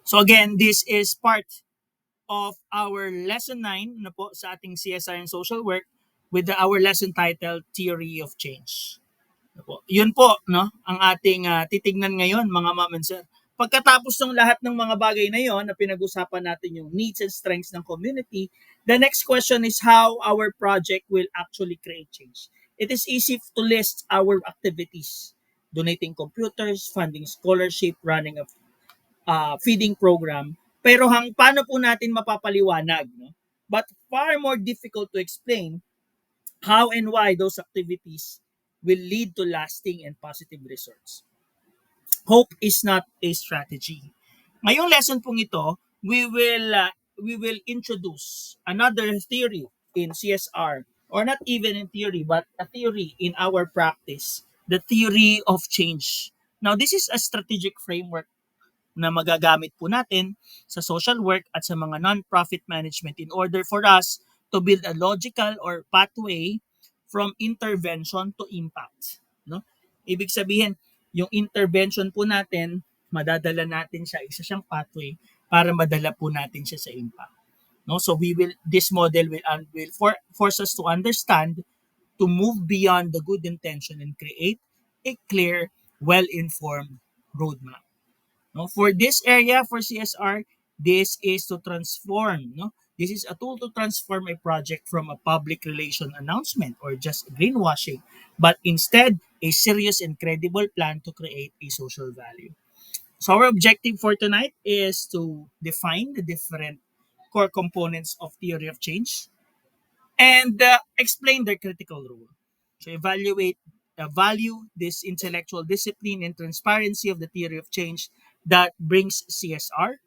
So again, this is part of our lesson 9 na po sa ating CSR and social work with our lesson title Theory of Change. Ano po? Yun po, no, ang ating titignan ngayon, mga ma'am and sir. Pagkatapos ng lahat ng mga bagay na yon na pinag-usapan natin yung needs and strengths ng community, the next question is how our project will actually create change. It is easy to list our activities: donating computers, funding scholarship, running a feeding program. Pero paano po natin mapapaliwanag? No? But far more difficult to explain how and why those activities will lead to lasting and positive results. Hope is not a strategy. Ngayong lesson pong ito, we will introduce another theory in CSR, or not even in theory but a theory in our practice, the theory of change. Now, this is a strategic framework na magagamit po natin sa social work at sa mga non-profit management in order for us to build a logical or pathway from intervention to impact. No? Ibig sabihin, yung intervention po natin, madadala natin siya, isa siyang pathway para madala po natin siya sa impact. No? So this model will force us to understand, to move beyond the good intention and create a clear, well-informed roadmap. No? For this area, for CSR, this is to transform. No? This is a tool to transform a project from a public relation announcement or just greenwashing, but instead a serious and credible plan to create a social value. So our objective for tonight is to define the different core components of theory of change and explain their critical role. So evaluate, value this intellectual discipline and transparency of the theory of change that brings CSR.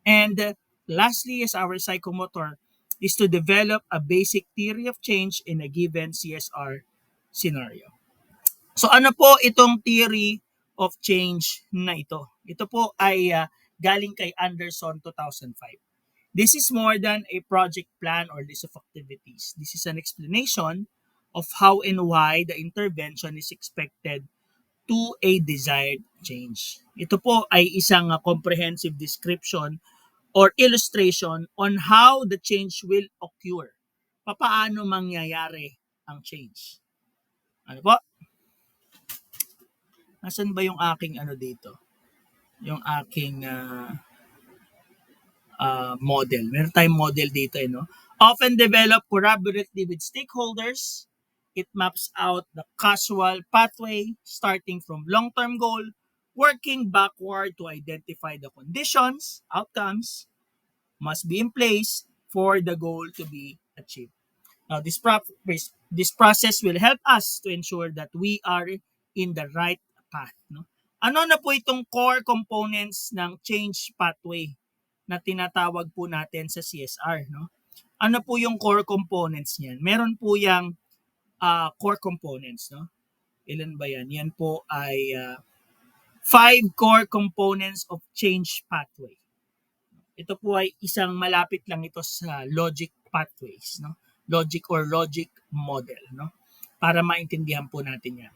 And lastly, as our psychomotor, is to develop a basic theory of change in a given CSR scenario. So ano po itong theory of change na ito? Ito po ay galing kay Anderson 2005. This is more than a project plan or list of activities. This is an explanation of how and why the intervention is expected to a desired change. Ito po ay isang comprehensive description or illustration on how the change will occur. Paano mangyayari ang change? Ano po? Nasaan ba yung aking ano dito? Yung aking model. Meron tayong model dito, no? Often develop collaboratively with stakeholders. It maps out the causal pathway starting from long-term goal, working backward to identify the conditions, outcomes must be in place for the goal to be achieved. Now, this process will help us to ensure that we are in the right path. No? Ano na po itong core components ng change pathway na tinatawag po natin sa CSR? No? Ano po yung core components niyan? Meron po yung core components. No? Ilan ba yan? Yan po ay 5 core components of change pathway. Ito po ay isang malapit lang ito sa logic pathways. No? Logic model, no? Para maintindihan po natin yan.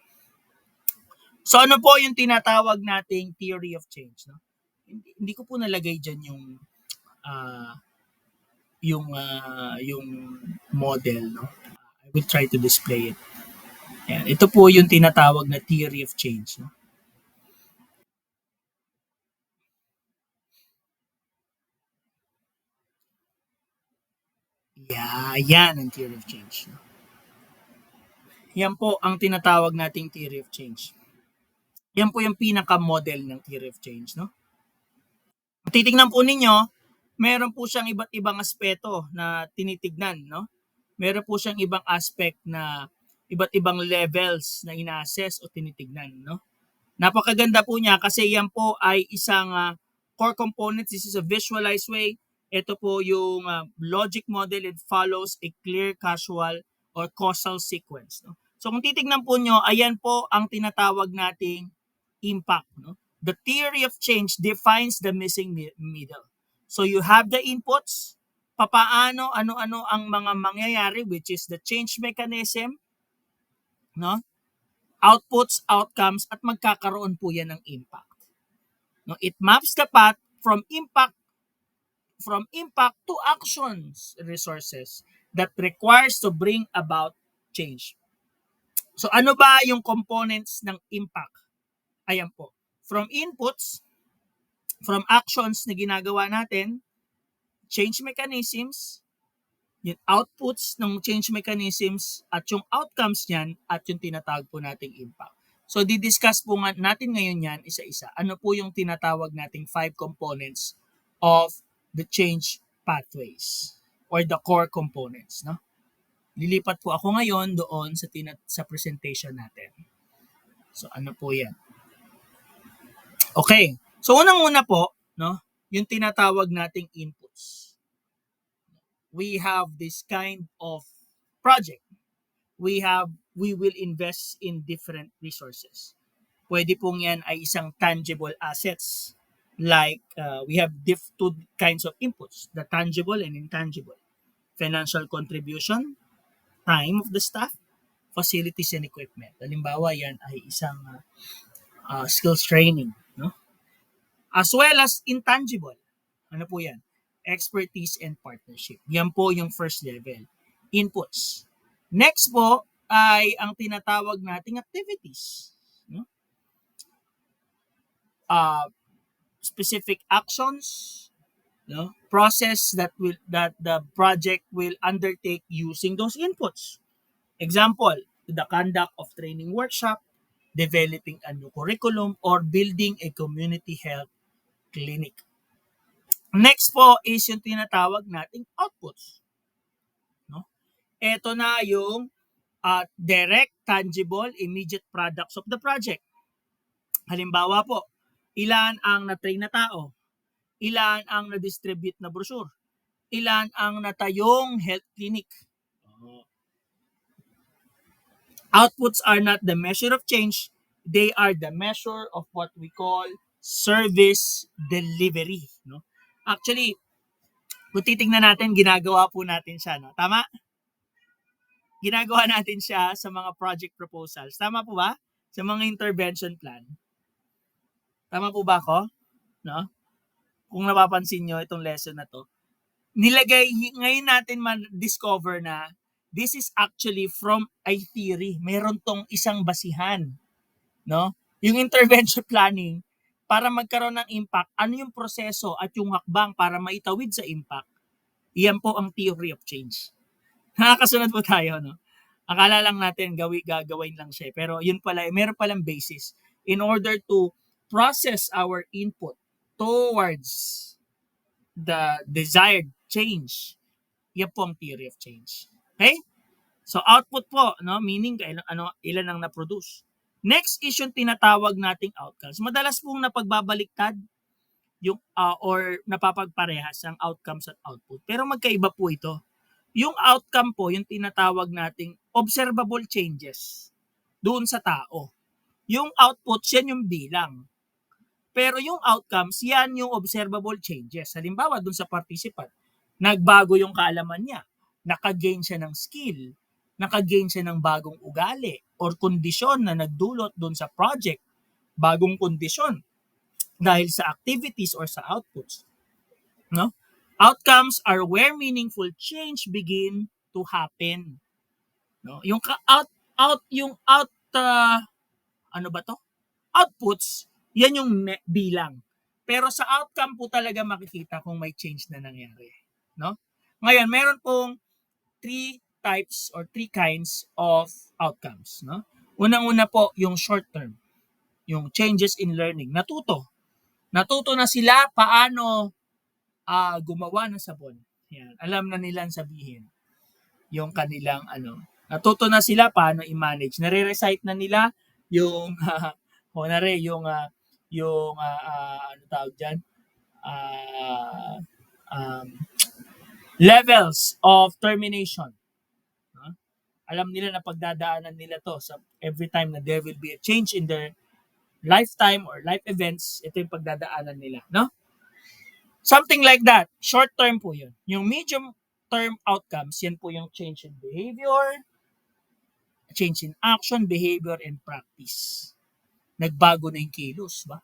So ano po yung tinatawag nating theory of change, no? Hindi ko po nalagay diyan yung model, no? I will try to display it. Ayan, ito po yung tinatawag na theory of change, no? Yan ang theory of change. No? Yan po ang tinatawag nating theory of change. Yan po yung pinaka-model ng theory of change, no? Titingnan po ninyo, meron po siyang iba't ibang aspeto na tinitignan, no? Meron po siyang ibang aspect na iba't ibang levels na ina-assess o tinitignan, no? Napakaganda po niya kasi yan po ay isang core component. This is a visualized way. Ito po yung logic model. It follows a clear causal or causal sequence. No? So kung titignan po nyo, ayan po ang tinatawag nating impact. No? The theory of change defines the missing middle. So you have the inputs, papaano, ano-ano ang mga mangyayari, which is the change mechanism, no? Outputs, outcomes, at magkakaroon po yan ng impact. No? It maps the path from impact to actions resources that requires to bring about change. So ano ba yung components ng impact? Ayan po. From inputs, from actions na ginagawa natin, change mechanisms, yung outputs ng change mechanisms, at yung outcomes niyan, at yung tinatawag po nating impact. So, didiscuss po natin ngayon yan isa-isa. Ano po yung tinatawag nating 5 components of the change pathways or the core components, no? Lilipat po ako ngayon doon sa presentation natin. So, ano po yan? Okay. So, unang-una po, no, yung tinatawag nating inputs. We have this kind of project. We will invest in different resources. Pwede pong yan ay isang tangible assets. Like, we have two kinds of inputs, the tangible and intangible. Financial contribution, time of the staff, facilities and equipment. Halimbawa, yan ay isang skills training, no? As well as intangible. Ano po yan? Expertise and partnership. Yan po yung first level. Inputs. Next po ay ang tinatawag nating activities. No? Specific actions, no? Process that the project will undertake using those inputs. Example, the conduct of training workshop, developing a new curriculum, or building a community health clinic. Next po is yung tinatawag nating outputs. No? Ito na yung direct, tangible, immediate products of the project. Halimbawa po, ilan ang na-train na tao? Ilan ang na-distribute na brochure? Ilan ang natayong health clinic? Outputs are not the measure of change. They are the measure of what we call service delivery. No? Actually, kung titingnan natin, ginagawa po natin siya. No? Tama? Ginagawa natin siya sa mga project proposals. Tama po ba? Sa mga intervention plan. Tama po ba ako? No? Kung napapansin nyo itong lesson na to. Ngayon natin man-discover na this is actually from a theory. Meron tong isang basihan. No? Yung intervention planning, para magkaroon ng impact, ano yung proseso at yung hakbang para maitawid sa impact? Iyan po ang theory of change. Nakakasunod po tayo, no? Akala lang natin gagawin lang siya. Pero yun pala, meron palang basis. In order to process our input towards the desired change, yan po ang theory of change. Okay? So output po, no? Meaning ilan ang na-produce. Next is yung tinatawag nating outcomes. Madalas pong napagbabaliktad yung or napapagparehas ang outcomes at output. Pero magkaiba po ito. Yung outcome po, yung tinatawag nating observable changes doon sa tao. Yung output, yan yung bilang. Pero yung outcomes, yan yung observable changes. Halimbawa, doon sa participant, nagbago yung kaalaman niya. Nakagain siya ng skill. Nakagain siya ng bagong ugali or kondisyon na nagdulot doon sa project. Bagong kondisyon dahil sa activities or sa outputs. No? Outcomes are where meaningful change begin to happen. No? Yung ano ba to? Outputs, yan yung bilang. Pero sa outcome po talaga makikita kung may change na nangyari. No? Ngayon, meron pong 3 types or 3 kinds of outcomes. No? Unang-una po, yung short term. Yung changes in learning. Natuto na sila paano gumawa ng sabon. Yan. Alam na nilang sabihin yung kanilang natuto na sila paano i-manage. Nare-recite na nila yung ano tawag diyan? Levels of termination. Alam nila na pagdadaanan nila to sa every time na there will be a change in their lifetime or life events, ito yung pagdadaanan nila, no? Something like that. Short term po yun. Yung medium term outcomes, yan po yung change in behavior, change in action, behavior, and practice. Nagbago na yung kilos, ba?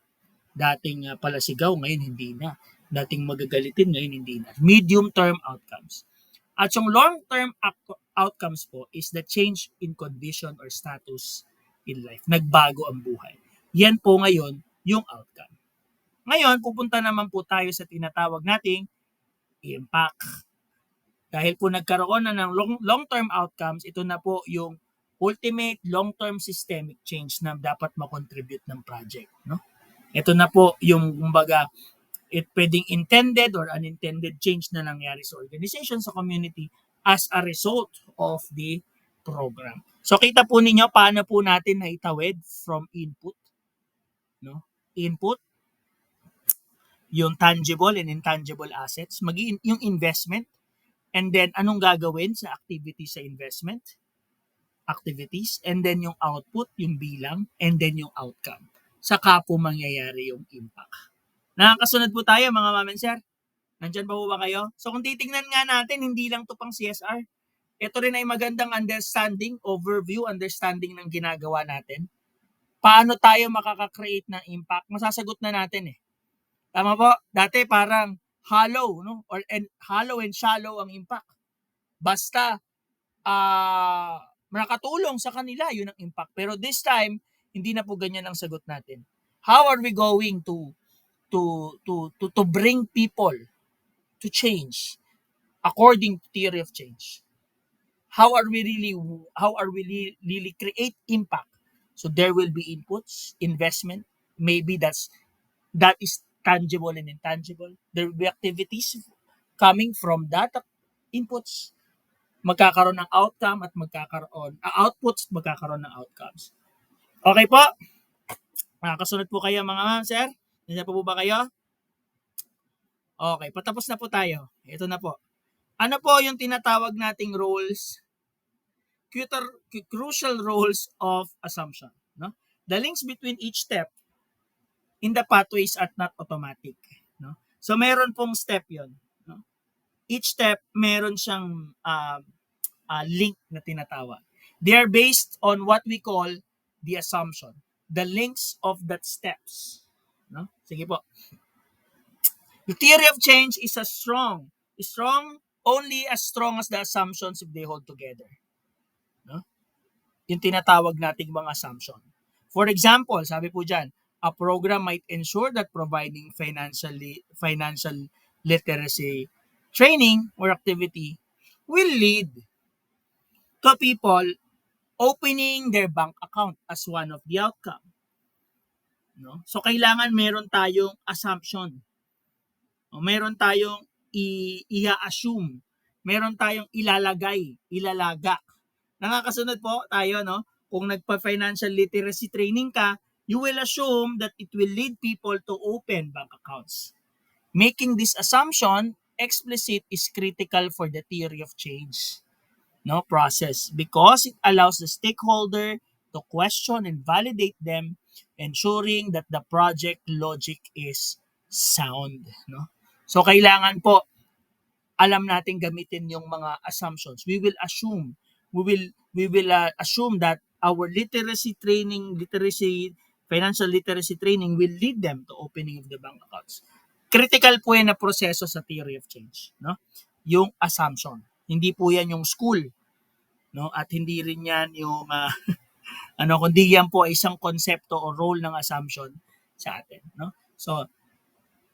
Dating palasigaw, ngayon hindi na. Dating magagalitin, ngayon hindi na. Medium-term outcomes. At yung long-term outcomes po is the change in condition or status in life. Nagbago ang buhay. Yan po ngayon yung outcome. Ngayon, pupunta naman po tayo sa tinatawag nating impact. Dahil po nagkaroon na ng long-term outcomes, ito na po yung ultimate long-term systemic change na dapat makontribute ng project. No? Ito na po yung kumbaga pwedeng intended or unintended change na nangyari sa organization, sa community as a result of the program. So kita po ninyo paano po natin naitawid from input, no? Input, yung tangible and intangible assets, yung investment, and then anong gagawin sa activities sa investment, activities, and then yung output, yung bilang, and then yung outcome. Saka po mangyayari yung impact. Nakakasunod po tayo mga ma'am and sir? Nandyan pa po ba kayo? So kung titingnan nga natin, hindi lang to pang CSR. Ito rin ay magandang overview, understanding ng ginagawa natin. Paano tayo makaka-create ng impact? Masasagot na natin eh. Tama po? Dati parang hollow, no? Hollow and shallow ang impact. Basta nakatulong sa kanila, yun ang impact. Pero this time, hindi na po ganyan ang sagot natin. How are we going to bring people to change according to theory of change? How are we really create impact? So there will be inputs, investment, maybe that is tangible and intangible. There will be activities coming from that inputs. Magkakaroon ng outcome at outputs, magkakaroon ng outcomes. Okay po? Nakakasunod po kayo mga ma'am, sir? Nandiyan po ba kayo? Okay, patapos na po tayo. Ito na po. Ano po yung tinatawag nating roles? Crucial roles of assumption. No? The links between each step in the pathways are not automatic. No? So meron pong step yon. No? Each step meron siyang link na tinatawag. They are based on what we call the assumption. The links of that steps. No? Sige po. The theory of change is only as strong as the assumptions if they hold together. No? Yung tinatawag nating mga assumption. For example, sabi po dyan, a program might ensure that providing financial literacy training or activity will lead to people opening their bank account as one of the outcome. No? So, kailangan meron tayong assumption. O, meron tayong i-assume. Meron tayong ilalagak. Nakakasunod po tayo, no? Kung nagpa-financial literacy training ka, you will assume that it will lead people to open bank accounts. Making this assumption explicit is critical for the theory of change process because it allows the stakeholder to question and validate them, ensuring that the project logic is sound. No? So kailangan po alam natin gamitin yung mga assumptions. We will assume that our financial literacy training will lead them to opening of the bank accounts. Critical po yan na proseso sa theory of change, no? Yung assumption. Hindi po yan yung school, no? At hindi rin yan yung kundi yan po ay isang konsepto o role ng assumption sa atin, no? So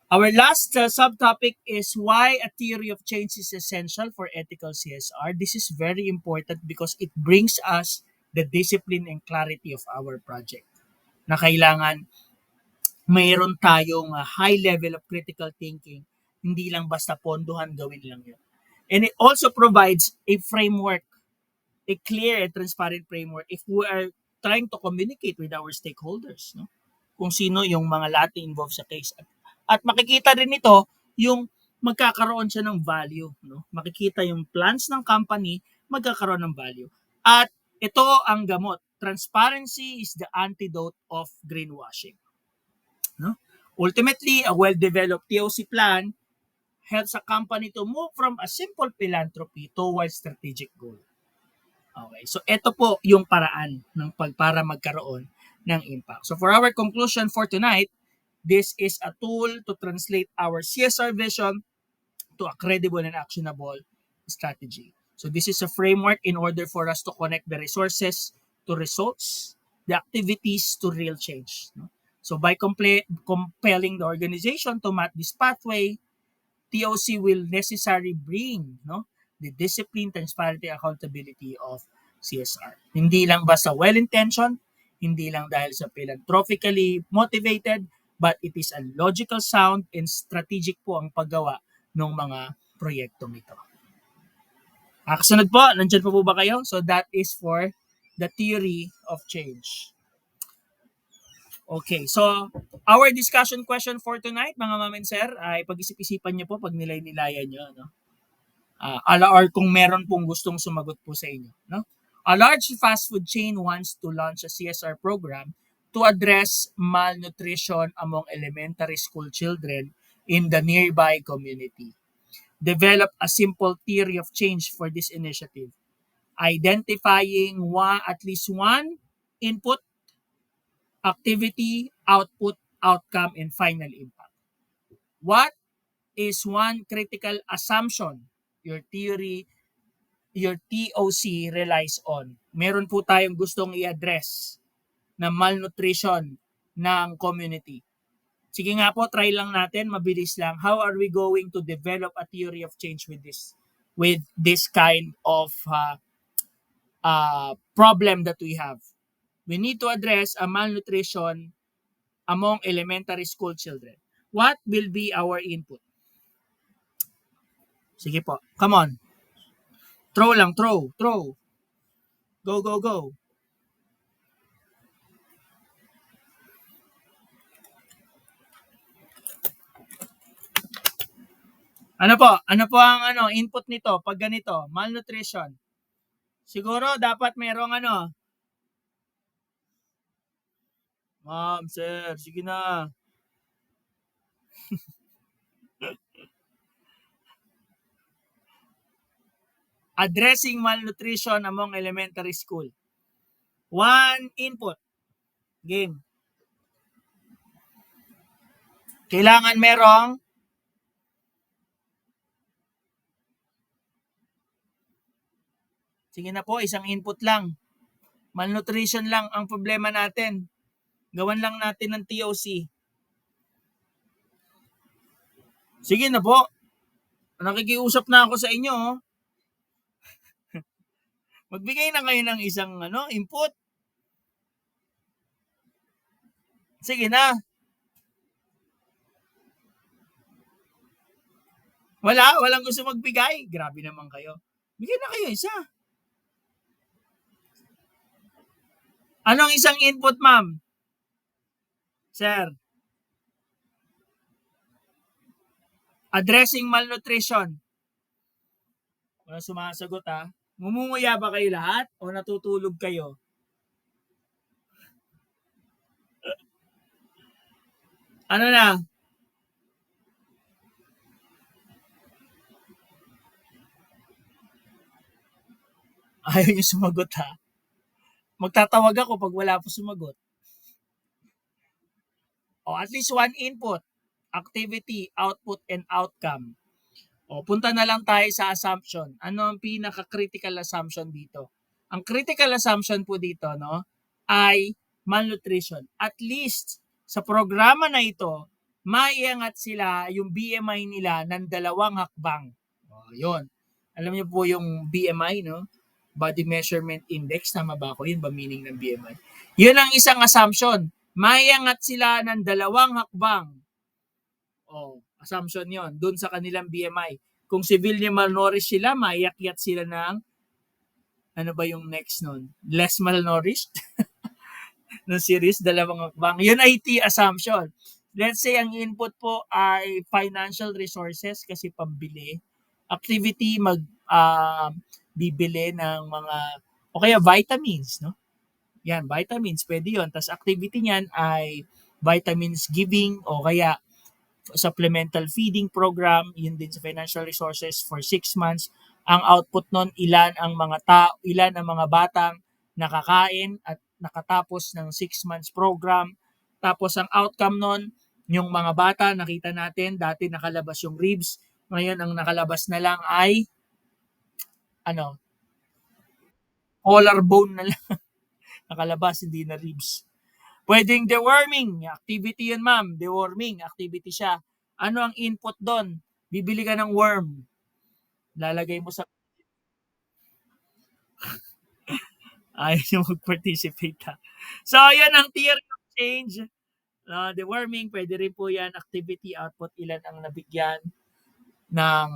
our last subtopic is why a theory of change is essential for ethical CSR. This is very important because it brings us the discipline and clarity of our project. Na kailangan mayroon tayong high level of critical thinking. Hindi lang basta pondohan, gawin lang yun. And it also provides a framework, a clear and transparent framework if we are trying to communicate with our stakeholders. No? Kung sino yung mga lahat involved sa case. At makikita rin ito yung magkakaroon siya ng value. No? Makikita yung plans ng company, magkakaroon ng value. At ito ang gamot. Transparency is the antidote of greenwashing. No? Ultimately, a well-developed TOC plan helps a company to move from a simple philanthropy towards strategic goal. Okay, so ito po yung paraan para magkaroon ng impact. So for our conclusion for tonight, This is a tool to translate our CSR vision to a credible and actionable strategy. So this is a framework in order for us to connect the resources to results, the activities to real change. No? So by compelling the organization to map this pathway, TOC will necessarily bring the discipline, transparency, accountability of CSR. Hindi lang basta well-intentioned, hindi lang dahil sa philanthropically motivated, but it is a logical, sound, and strategic po ang paggawa ng mga proyektong ito. Kasunod po, nandyan po ba kayo? So that is for the theory of change. Okay, so our discussion question for tonight, mga ma'am and sir, ay pag-isip-isipan niyo po pag nilay-nilayan niyo, no? Or kung meron pong gustong sumagot po sa inyo, no? A large fast food chain wants to launch a CSR program to address malnutrition among elementary school children in the nearby community. Develop a simple theory of change for this initiative, identifying at least one input, activity, output, outcome, and final impact. What is one critical assumption your TOC relies on? Meron po tayong gustong i-address na malnutrition ng community. Sige nga po, try lang natin, mabilis lang. How are we going to develop a theory of change with this kind of problem that we have? We need to address a malnutrition among elementary school children. What will be our input? Sige po, come on. Throw lang, throw. Go, go, go. Ano po ang input nito pag ganito, malnutrition? Siguro dapat merong Ma'am, sir, sige na. Addressing malnutrition among elementary school. One input. Game. Kailangan merong sige na po, isang input lang. Malnutrition lang ang problema natin. Gawan lang natin ng TOC. Sige na po. Nakikiusap na ako sa inyo. Magbigay na kayo ng isang input. Sige na. Walang gusto magbigay. Grabe naman kayo. Bigyan na kayo isa. Anong isang input, ma'am? Sir. Addressing malnutrition. Wala sumasagot ha. Mumumuya ba kayo lahat o natutulog kayo? Ano na? Ayaw niyo sumagot ha. Magtatawag ako pag wala po sumagot. O at least one input, activity, output, and outcome. O punta na lang tayo sa assumption. Ano ang pinaka-critical assumption dito? Ang critical assumption po dito ay malnutrition. At least sa programa na ito, maiangat sila yung BMI nila ng 2 hakbang. O, yun. Alam niyo po yung BMI, Body Measurement Index, tama ba ako? Yun ba meaning ng BMI? Yun ang isang assumption. Maiangat sila ng 2 hakbang. Assumption yon doon sa kanilang BMI. Kung severely malnourished sila, maiakyat sila ng ano ba yung next nun? Less malnourished? ng series, 2 hakbang. Yun ay assumption. Let's say ang input po ay financial resources kasi pambili. Activity, bibili ng mga o kaya vitamins, Yan, vitamins, pwede yun. Tapos activity niyan ay vitamins giving o kaya supplemental feeding program, yun din sa financial resources for 6 months. Ang output nun, ilan ang mga batang nakakain at nakatapos ng 6 months program. Tapos ang outcome nun, Yung mga bata, nakita natin, dati nakalabas yung ribs. Ngayon, ang nakalabas na lang ay, ano, collarbone na lang nakalabas, hindi na ribs. Pwedeng deworming activity yun, ma'am. Deworming activity siya. Ano ang input doon? Bibili ka ng worm. Lalagay mo sa... Ayaw nyo mag-participate ha. So, yan ang theory of change. Deworming, pwede rin po yan. Activity output, ilan ang nabigyan ng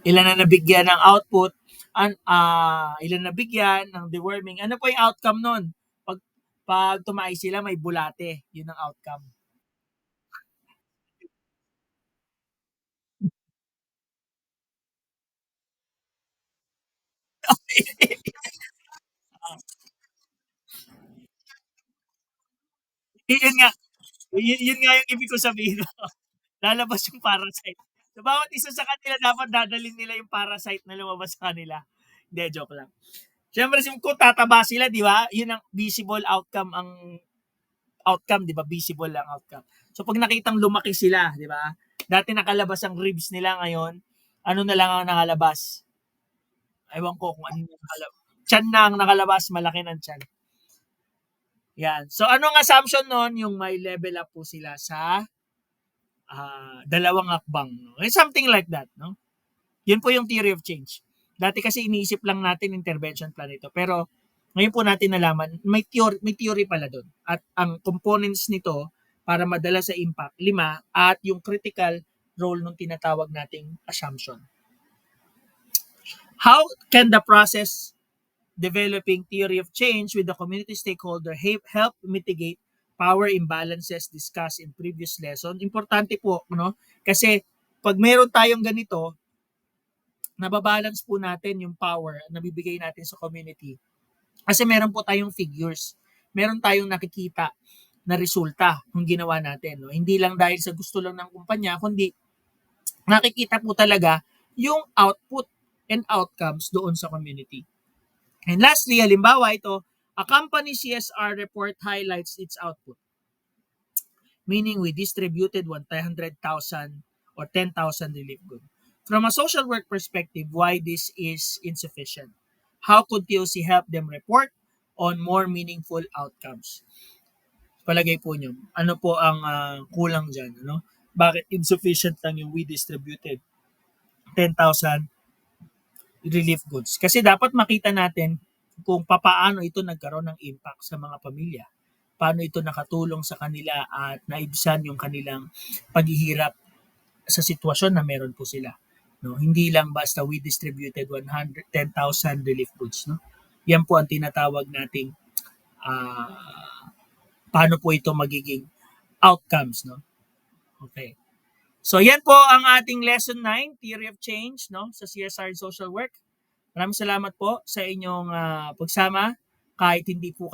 ilan na nabigyan ng output, ilan nabigyan ng deworming. Ano po yung outcome nun? Pag tumaay sila, may bulate. Yun ang outcome. yun nga, yun nga yung ibig ko sabihin. Lalabas yung parasite. So, bawat isa sa kanila, dapat dadalhin nila yung parasite na lumabas sa kanila. Hindi, joke lang. Siyempre, kung tataba sila, di ba? Yun ang visible outcome, di ba? Visible ang outcome. So, pag nakitang lumaki sila, di ba? Dati nakalabas ang ribs nila ngayon, ano na lang ang nakalabas? Ewan ko kung ano yung nakalabas. Chan na ang nakalabas, malaki ng chan. Yan. So, anong assumption nun? Yung may level up po sila sa dalawang hakbang. No? Something like that. No? Yun po yung theory of change. Dati kasi iniisip lang natin intervention plan ito. Pero ngayon po natin nalaman, may theory pala doon. At ang components nito para madala sa impact, 5, at yung critical role ng tinatawag nating assumption. How can the process developing theory of change with the community stakeholder help mitigate power imbalances discussed in previous lesson? Importante po, no? Kasi pag meron tayong ganito, nababalance po natin yung power na bibigay natin sa community. Kasi meron po tayong figures. Meron tayong nakikita na resulta ng ginawa natin. No? Hindi lang dahil sa gusto lang ng kumpanya, kundi nakikita po talaga yung output and outcomes doon sa community. And lastly, halimbawa ito, a company CSR report highlights its output. Meaning we distributed 100,000 or 10,000 relief goods. From a social work perspective, why this is insufficient? How could TOC help them report on more meaningful outcomes? Palagay po nyo, ano po ang kulang dyan? Ano? Bakit insufficient lang yung we distributed 10,000 relief goods? Kasi dapat makita natin kung papaano ito nagkaroon ng impact sa mga pamilya. Paano ito nakatulong sa kanila at naibsan yung kanilang paghihirap sa sitwasyon na meron po sila. No, hindi lang basta we distributed 110,000 relief goods, no. Yan po ang tinatawag nating paano po ito magiging outcomes, no. Okay. So yan po ang ating lesson 9, Theory of Change, no, sa CSR Social Work. Maraming salamat po sa inyong pagsama kahit hindi po kayo